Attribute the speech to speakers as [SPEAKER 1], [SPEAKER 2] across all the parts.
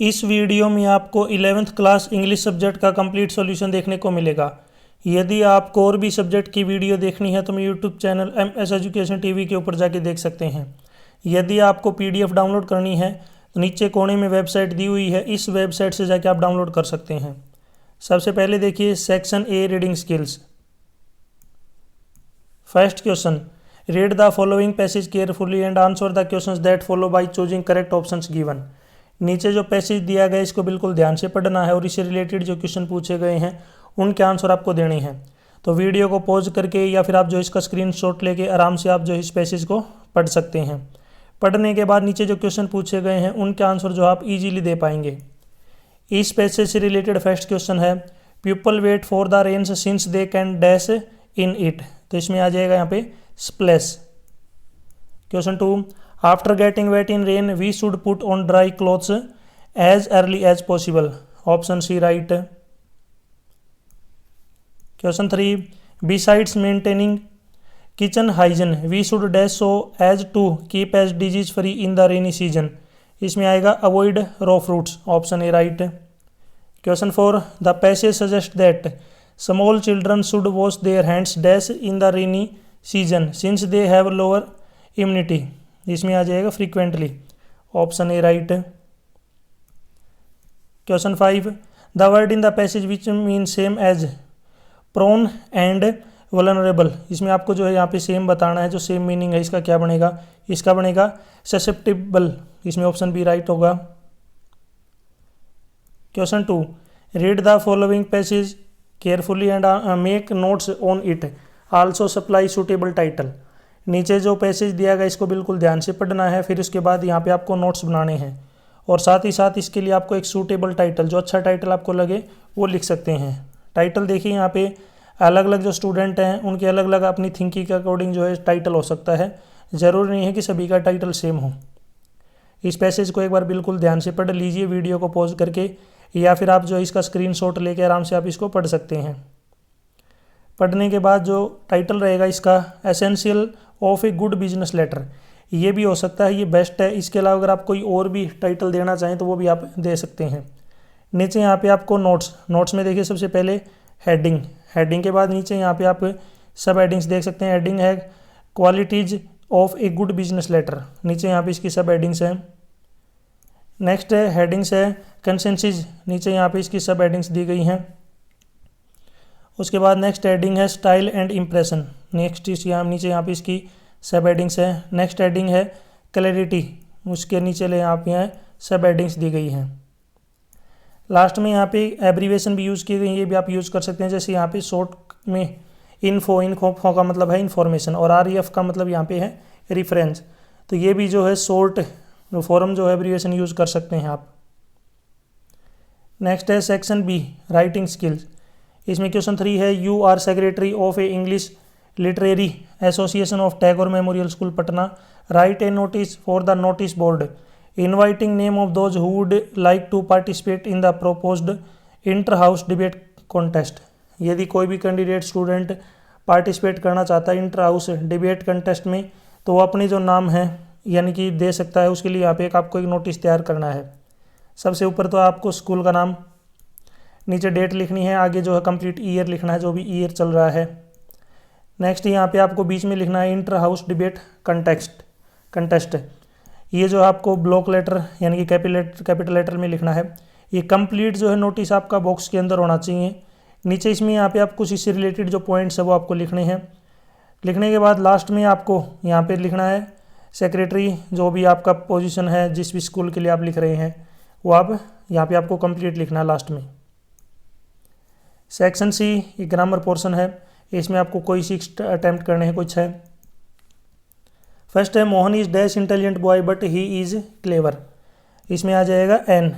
[SPEAKER 1] इस वीडियो में आपको 11th क्लास इंग्लिश सब्जेक्ट का कंप्लीट सॉल्यूशन देखने को मिलेगा। यदि आपको और भी सब्जेक्ट की वीडियो देखनी है तो मैं YouTube channel MS education TV के ऊपर जाके देख सकते हैं। यदि आपको PDF डाउनलोड करनी है तो नीचे कोने में वेबसाइट दी हुई है, इस वेबसाइट से जाके आप डाउनलोड कर सकते हैं। सबसे पहले देखिए section A reading skills. First question, read the following passage carefully and answer the questions that follow by choosing correct options given. नीचे जो पैसेज दिया गया है इसको बिल्कुल ध्यान से पढ़ना है और इससे रिलेटेड जो क्वेश्चन पूछे गए हैं उनके आंसर आपको देने हैं। तो वीडियो को पॉज करके या फिर आप जो इसका स्क्रीनशॉट लेके आराम से आप जो इस पैसेज को पढ़ सकते हैं। पढ़ने के बाद नीचे जो क्वेश्चन पूछे गए हैं उनके आंसर जो आप इजीली दे पाएंगे। इस पैसेज से रिलेटेड फर्स्ट क्वेश्चन है, people wait for the rains since they can dash in it. तो इसमें आ जाएगा यहाँ पे splash. Question 2, after getting wet in rain we should put on dry clothes as early as possible. Option C right. Question 3, besides maintaining kitchen hygiene we should dash so as to keep as disease free in the rainy season. इसमें आएगा avoid raw fruits. Option A right. Question 4, the passage suggest that small children should wash their hands dash in the rainy season since they have lower immunity. इसमें आ जाएगा frequently. Option A right. Question 5, the word in the passage which mean same as prone and vulnerable. इसमें आपको जो है यहाँ पे same बताना है, जो सेम मीनिंग है इसका क्या बनेगा, इसका बनेगा ससेप्टिबल। इसमें ऑप्शन बी राइट होगा। Question 2, read the following passage carefully and make notes on it also supply suitable title. नीचे जो पैसेज दिया गया इसको बिल्कुल ध्यान से पढ़ना है, फिर उसके बाद यहाँ पे आपको नोट्स बनाने हैं और साथ ही साथ इसके लिए आपको एक सूटेबल टाइटल, जो अच्छा टाइटल आपको लगे वो लिख सकते हैं। टाइटल देखिए यहाँ पे अलग अलग जो स्टूडेंट हैं उनके अलग अलग अपनी थिंकिंग के अकॉर्डिंग जो है टाइटल हो सकता है, ज़रूरी नहीं है कि सभी का टाइटल सेम हो। इस पैसेज को एक बार बिल्कुल ध्यान से पढ़ लीजिए वीडियो को पॉज करके, या फिर आप जो इसका स्क्रीनशॉट लेके आराम से आप इसको पढ़ सकते हैं। पढ़ने के बाद जो टाइटल रहेगा इसका essential of a good business letter, ये भी हो सकता है, ये बेस्ट है। इसके अलावा अगर आप कोई और भी टाइटल देना चाहें तो वो भी आप दे सकते हैं। नीचे यहाँ पे आपको नोट्स में देखिए सबसे पहले हेडिंग के बाद नीचे यहाँ पे आप सब हेडिंग्स देख सकते हैं। हेडिंग है qualities of a good business letter, नीचे यहाँ पे इसकी सब हेडिंग्स हैं। नेक्स्ट है हेडिंग्स है कंसेंसिस, नीचे यहाँ पे इसकी सब हेडिंग्स दी गई हैं। उसके बाद नेक्स्ट हेडिंग है स्टाइल एंड इम्प्रेशन, नेक्स्ट नीचे यहाँ पे इसकी सब हेडिंग्स है। नेक्स्ट हेडिंग है क्लैरिटी, उसके नीचे यहाँ सब हेडिंग्स दी गई हैं। लास्ट में यहाँ पे एब्रीवेशन भी यूज़ की गई, ये भी आप यूज़ कर सकते हैं। जैसे यहाँ पे शॉर्ट में इन्फो का मतलब है इन्फॉर्मेशन और REF का मतलब यहाँ पे है रिफरेंस, तो ये भी जो है शॉर्ट फॉर्म जो है एब्रीवेशन यूज़ कर सकते हैं आप। नेक्स्ट है सेक्शन B राइटिंग स्किल्स। इसमें क्वेश्चन 3 है, you are secretary of a English literary association of Tagore memorial school Patna, write a notice for the notice board inviting name of those who would like to participate in the proposed inter house debate contest. यदि कोई भी candidate student participate करना चाहता है inter house debate contest में तो वो अपने जो नाम है यानी कि दे सकता है। उसके लिए यहाँ पे आपको एक नोटिस तैयार करना है। सबसे ऊपर तो आपको स्कूल का नाम, नीचे डेट लिखनी है, आगे जो है कंप्लीट ईयर लिखना है, जो भी ईयर चल रहा है। नेक्स्ट यहाँ पे आपको बीच में लिखना है इंटर हाउस डिबेट कंटेस्ट। ये जो आपको ब्लॉक लेटर यानी कि कैपिटल लेटर में लिखना है। ये कंप्लीट जो है नोटिस आपका बॉक्स के अंदर होना चाहिए। नीचे इसमें यहाँ पे आप कुछ इससे रिलेटेड जो पॉइंट्स है वो आपको लिखने हैं। लिखने के बाद लास्ट में आपको यहाँ पे लिखना है सेक्रेटरी, जो भी आपका पोजीशन है जिस भी स्कूल के लिए आप लिख रहे हैं वो आप यहाँ पे आपको कंप्लीट लिखना है लास्ट में। सेक्शन C ये ग्रामर पोर्शन है, इसमें आपको कोई 6 अटैम्प्ट करने हैं, कुछ है। फर्स्ट है Mohan is dash intelligent boy but he is clever. इसमें आ जाएगा N,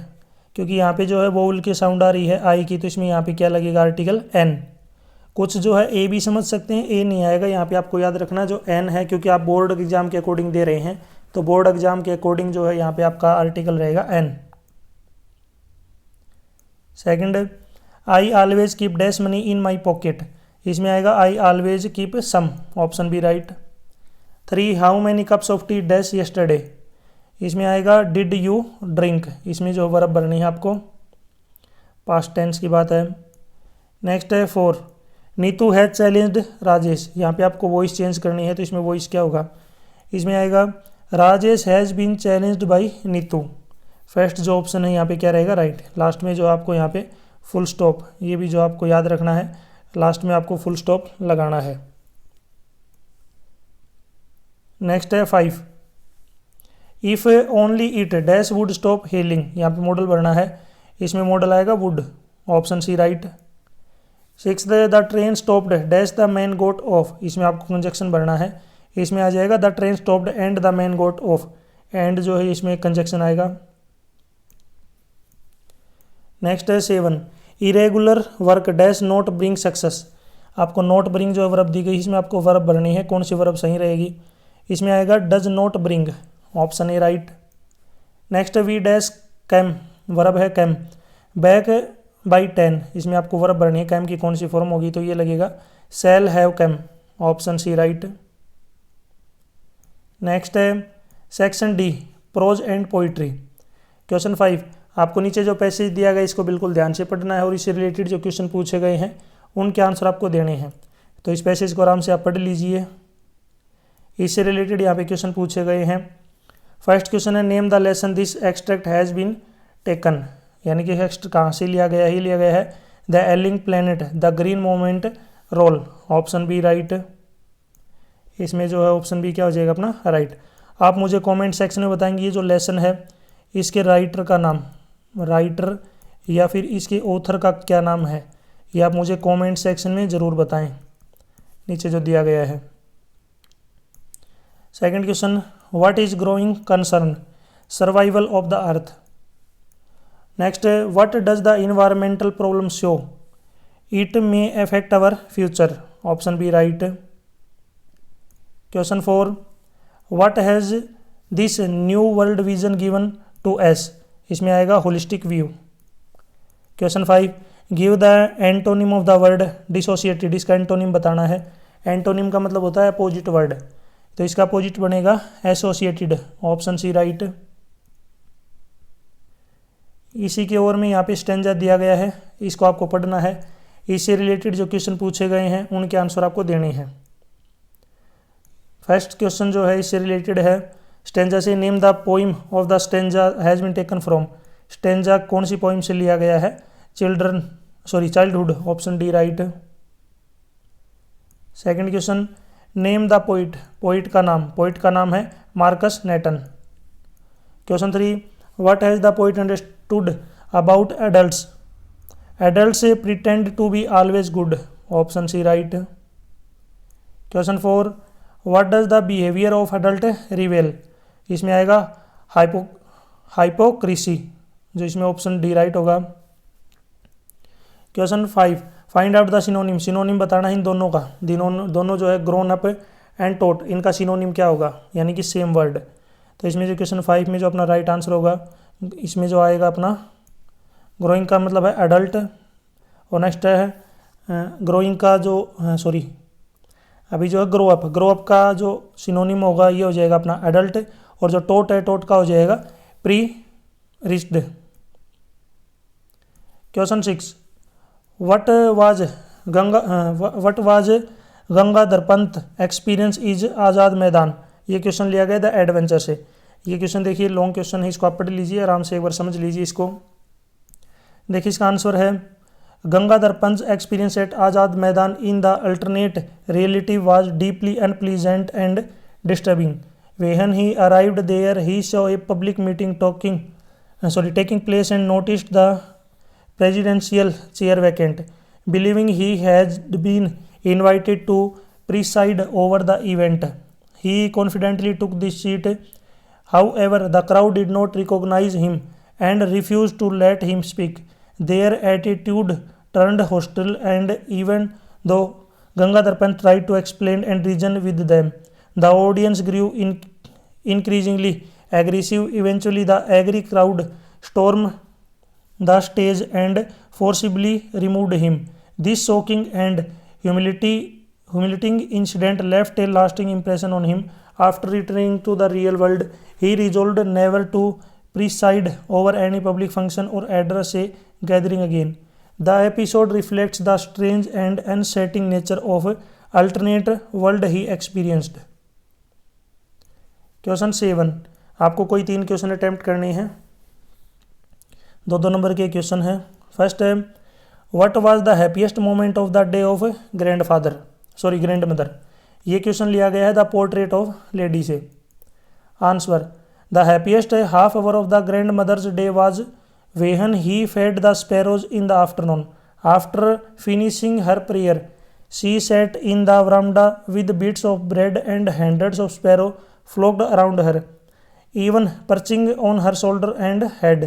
[SPEAKER 1] क्योंकि यहाँ पे जो है वोवल की साउंड आ रही है आई की, तो इसमें यहाँ पे क्या लगेगा आर्टिकल N। कुछ जो है A भी समझ सकते हैं, A नहीं आएगा। यहाँ पे आपको याद रखना जो N है, क्योंकि आप बोर्ड एग्जाम के अकॉर्डिंग दे रहे हैं, तो बोर्ड एग्जाम के अकॉर्डिंग जो है यहाँ पे आपका आर्टिकल रहेगा N। Second, I always keep dash money in my pocket. इसमें आएगा I always keep some. Option B right. 3, how many cups of tea dash yesterday. इसमें आएगा डिड यू ड्रिंक, इसमें जो वर्ब बननी है आपको, पास्ट टेंस की बात है। नेक्स्ट है 4, नीतू हैज चैलेंज्ड राजेश, यहाँ पे आपको वॉइस चेंज करनी है तो इसमें वॉइस क्या होगा, इसमें आएगा Rajesh has been challenged by Neetu. First जो ऑप्शन है यहाँ पे क्या रहेगा, राइट। लास्ट में जो आपको यहाँ पे फुल स्टॉप, ये भी जो आपको याद रखना है, लास्ट में आपको फुल स्टॉप लगाना है। नेक्स्ट है 5, if only it dash would stop hailing, यहाँ पे मॉडल भरना है, इसमें मॉडल आएगा would, option C right. 6, the train stopped dash the man got off, इसमें आपको कंजक्शन भरना है, इसमें आ जाएगा the train stopped and the man got off, and जो है इसमें कंजक्शन आएगा। नेक्स्ट है 7, irregular work dash not bring success, आपको नॉट ब्रिंग जो वर्ब दी गई इसमें आपको वर्ब भरनी है, कौन सी वर्ब सही रहेगी, इसमें आएगा does not bring, option A right. Next we dash came, verb है कैम, बैक बाई 10, इसमें आपको वर्ब भरनी है, कैम की कौन सी फॉर्म होगी, तो ये लगेगा shall have came, option C right. Next है section D, prose and poetry. Question 5, आपको नीचे जो पैसेज दिया गया इसको बिल्कुल ध्यान से पढ़ना है और इससे रिलेटेड जो क्वेश्चन पूछे गए हैं उनके आंसर आपको देने हैं। तो इस पैसेज को आराम से आप पढ़ लीजिए, इससे रिलेटेड यहाँ पे क्वेश्चन पूछे गए हैं। फर्स्ट क्वेश्चन है name the lesson this extract has been taken, यानी कि एक्सट्रैक्ट कहाँ से लिया गया है, लिया गया है the ailing planet the green moment role, option B right. इसमें जो है ऑप्शन बी क्या हो जाएगा अपना राइट। आप मुझे कमेंट सेक्शन में बताएंगे ये जो लेसन है इसके राइटर का नाम, राइटर या फिर इसके ऑथर का क्या नाम है, ये आप मुझे कमेंट सेक्शन में ज़रूर बताएं नीचे जो दिया गया है। Second question, what is growing concern survival of the earth. Next, what does the environmental problem show, it may affect our future, option B right. Question 4, what has this new world vision given to us, इसमें आएगा holistic view. Question 5, give the antonym of the word dissociated, इसका antonym बताना है। Antonym का मतलब होता है opposite word, तो इसका अपोजिट बनेगा एसोसिएटेड, ऑप्शन सी राइट। इसी के ओर में यहाँ पे स्टेंजा दिया गया है, इसको आपको पढ़ना है, इससे रिलेटेड जो क्वेश्चन पूछे गए हैं उनके आंसर आपको देने हैं। फर्स्ट क्वेश्चन जो है इससे रिलेटेड है स्टेंजा से, name the poem of the stanza has been taken from, stanza कौन सी पोइम से लिया गया है, childhood, option D right. Second question, name the poet, poet का नाम है Markus Natten. Question 3, what has the poet understood about adults, adults pretend to be always good, option C right. Question 4, what does the behaviour of adult reveal, इसमें आएगा hypocrisy, जो इसमें option D right होगा। Question 5, find out the synonym, synonym बताना है इन दोनों का, दोनों जो है ग्रोन अप एंड टोट, इनका सिनोनिम क्या होगा, यानी कि सेम वर्ड। तो इसमें जो क्वेश्चन 5 में जो अपना राइट आंसर होगा, इसमें जो आएगा अपना ग्रोइंग का मतलब है एडल्ट, और नेक्स्ट है ग्रोइंग का जो अभी जो है ग्रो अप का जो सिनोनिम होगा ये हो जाएगा अपना एडल्ट, और जो टोट है टोट का हो जाएगा प्री रिच्ड। Question 6, what was Gangadhar Pant experience is Azad Maidan, ये क्वेश्चन लिया गया द एडवेंचर से। ये क्वेश्चन देखिए लॉन्ग क्वेश्चन है, इसको आप पढ़ लीजिए आराम से, एक बार समझ लीजिए इसको। देखिए इसका आंसर है Gangadhar Pant experience at Azad Maidan in the alternate reality was deeply unpleasant and disturbing. When he arrived there he saw a public meeting taking place and noticed the presidential chair vacant. Believing he had been invited to preside over the event, he confidently took this seat. However, the crowd did not recognize him and refused to let him speak. Their attitude turned hostile, and even though Gangadhar Pant tried to explain and reason with them, the audience grew increasingly aggressive. Eventually, the angry crowd stormed the stage and forcibly removed him. This shocking and humiliating incident left a lasting impression on him. After returning to the real world, he resolved never to preside over any public function or address a gathering again. The episode reflects the strange and unsettling nature of alternate world he experienced. Question 7, आपको कोई 3 question attempt करने हैं, 2-2 number के question है। First है, what was the happiest moment of the day of grand mother. ये question लिया गया है द पोर्ट्रेट ऑफ लेडी से। Answer, the happiest half hour of the grand mother's day was when he fed the sparrows in the afternoon. After finishing her prayer, she sat in the veranda with bits of bread and hundreds of sparrows flocked around her, even perching on her shoulder and head.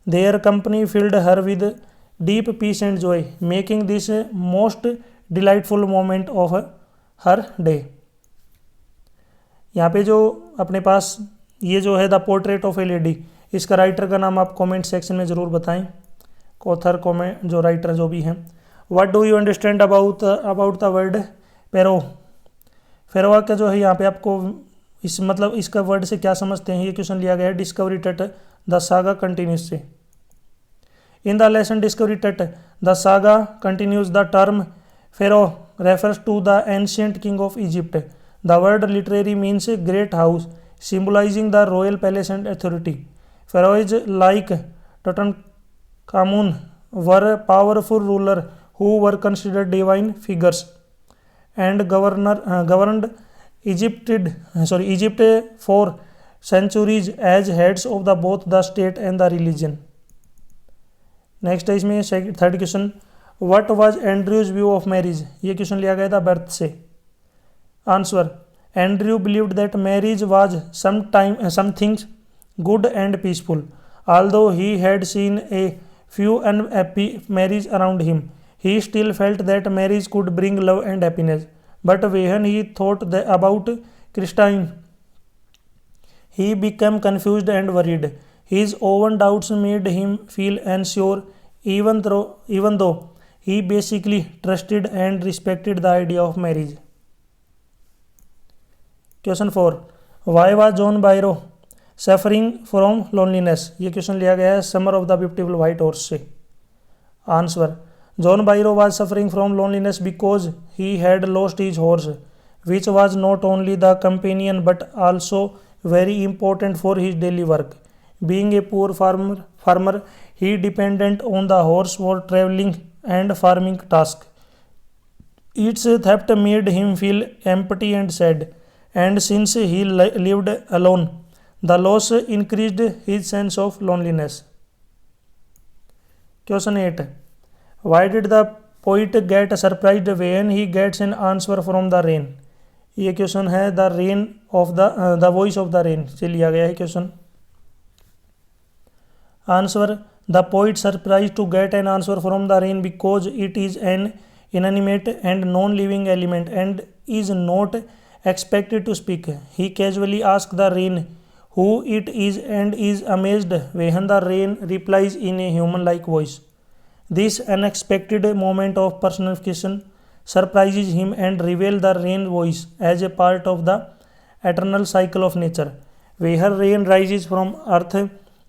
[SPEAKER 1] Their company filled her with deep peace and joy, making this most delightful moment of her day. यहाँ पे जो अपने पास ये जो है the portrait of A lady, इसका writer का नाम आप कमेंट सेक्शन में ज़रूर बताएं, ऑथर कमेंट जो राइटर जो भी हैं। What do you understand about the word pharaoh. Pharaoh का जो है यहाँ पे आपको इसका वर्ड से क्या समझते हैं, ये क्वेश्चन लिया गया है discovery Tut the saga continues से। In the lesson discovery Tut the saga continues the term pharaoh refers to the ancient king of Egypt. The word literally means great house, symbolizing the royal palace and authority. Pharaohs like Tutankhamun were powerful rulers who were considered divine figures and governed Egypt for centuries as heads of both the state and the religion. Next है इसमें third question, what was Andrews view of marriage. ये question लिया गया था birth से। Answer, Andrew believed that marriage was something good and peaceful. Although he had seen a few unhappy marriages around him, he still felt that marriage could bring love and happiness. But when he thought about Christine, he became confused and worried. His own doubts made him feel unsure, even though he basically trusted and respected the idea of marriage. Question 4, why was John Byro suffering from loneliness. ये question लिया गया है summer of the beautiful white horse से। Answer, John Byro was suffering from loneliness because he had lost his horse, which was not only the companion but also very important for his daily work. Being a poor farmer he dependent on the horse for travelling and farming task. Its theft made him feel empty and sad. And since he lived alone, the loss increased his sense of loneliness. Question 8. Why did the poet get surprised when he gets an answer from the rain? ये question है the voice of the rain से लिया गया है question. Answer, the poet surprise to get an answer from the rain because it is an inanimate and non-living element and is not expected to speak. He casually asks the rain who it is and is amazed when the rain replies in a human-like voice. This unexpected moment of personification surprises him and reveals the rain voice as a part of the eternal cycle of nature, where rain rises from earth,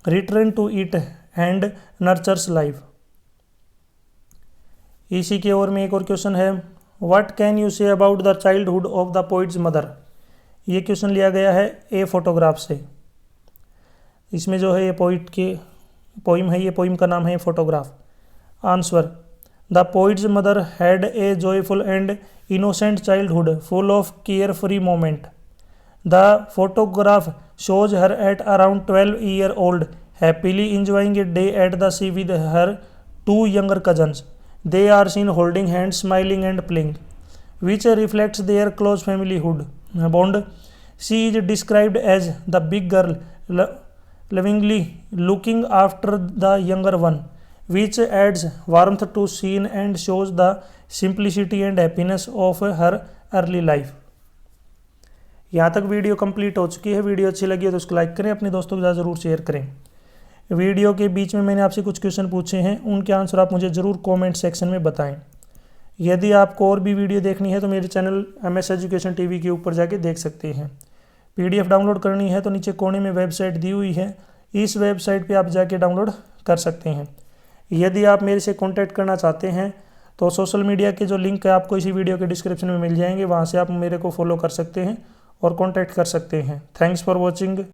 [SPEAKER 1] returns to it and nurtures life. इसी के ओर में एक और question है, what can you say about the childhood of the poets mother. ये question लिया गया है ए फोटोग्राफ से। इसमें जो है ये पोइट के पोइम है, ये पोइम का नाम है photograph. Answer, the poets mother had a joyful and innocent childhood full of care free moment. The photograph shows her at around 12 years old, happily enjoying a day at the sea with her two younger cousins. They are seen holding hands, smiling and playing, which reflects their close familyhood bond. She is described as the big girl, lovingly looking after the younger one, which adds warmth to scene and shows the simplicity and happiness of her early life. यहाँ तक video complete हो चुकी है। Video अच्छी लगी है तो उसको लाइक करें, अपने दोस्तों के साथ ज़रूर शेयर करें। वीडियो के बीच में मैंने आपसे कुछ क्वेश्चन पूछे हैं, उनके आंसर आप मुझे ज़रूर कमेंट सेक्शन में बताएं। यदि आपको और भी वीडियो देखनी है तो मेरे चैनल MS एजुकेशन TV के ऊपर जाके देख सकते हैं। PDF डाउनलोड करनी है तो नीचे कोने में वेबसाइट दी हुई है, इस वेबसाइट पे आप जाके डाउनलोड कर सकते हैं। यदि आप मेरे से कॉन्टैक्ट करना चाहते हैं तो सोशल मीडिया के जो लिंक है आपको इसी वीडियो के डिस्क्रिप्शन में मिल जाएंगे, वहाँ से आप मेरे को फॉलो कर सकते हैं और कॉन्टैक्ट कर सकते हैं। Thanks for watching.